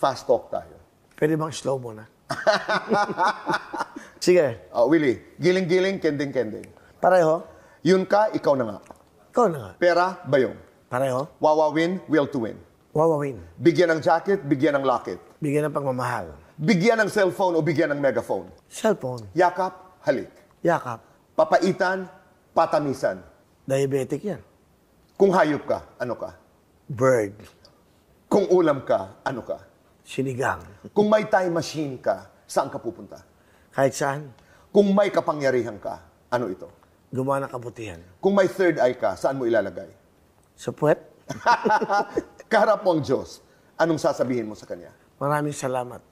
fast talk tayo. Pwede bang slow muna? Sige. Willie, giling-giling, kending-kending. Pareho? Yun ka, ikaw na nga. Ikaw na nga. Pera, bayong. Pareho? Wawawin, will to win. Wawawin. Bigyan ng jacket, bigyan ng locket. Bigyan ng pagmamahal. Bigyan ng cellphone o bigyan ng megaphone. Cellphone. Yakap, halik. Yakap. Papaitan, patamisan. Diabetic yan. Kung hayop ka, ano ka? Bird. Kung ulam ka, ano ka? Sinigang. Kung may time machine ka, saan ka pupunta? Kahit saan. Kung may kapangyarihan ka, ano ito? Gumawa ng kabutihan. Kung may third eye ka, saan mo ilalagay? Sa puwet. Kaharap mo ang Diyos, anong sasabihin mo sa Kanya? Maraming salamat.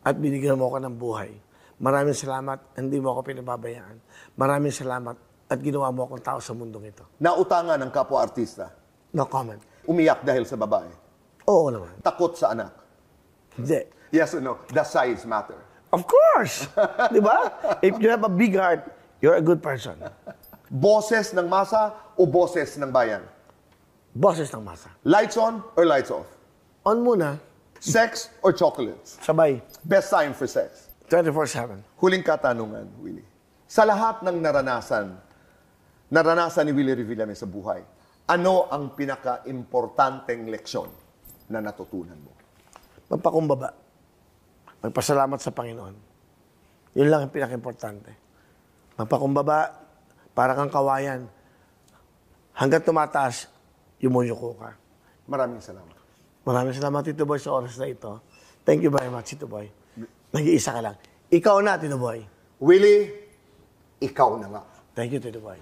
At binigyan mo ako ng buhay. Maraming salamat, hindi mo ako pinababayaan. Maraming salamat at ginawa mo akong tao sa mundong ito. Nautangan ng kapwa-artista. No comment. Umiyak dahil sa babae. Oo naman. Takot sa anak. Hindi. Yes or no? The size matter. Of course! Di ba? If you have a big heart, you're a good person. Boses ng masa o boses ng bayan? Boses ng masa. Lights on or lights off? On muna. Sex or chocolates? Sabay. Best time for sex? 24/7. Huling katanungan, Willie. Sa lahat ng naranasan ni Willie Revillame sa buhay, ano ang pinaka-importanteng leksyon na natutunan mo? Magpakumbaba. Magpasalamat sa Panginoon. Yun lang ang pinaka-importante. Magpakumbaba, para kang kawayan. Hanggang tumataas, yumuyuko ka. Maraming salamat. Maraming salamat, Tito Boy, sa oras na ito. Thank you very much, Tito Boy. Nag-iisa ka lang. Ikaw na, Tito Boy. Willie, ikaw na nga. Thank you, Tito Boy.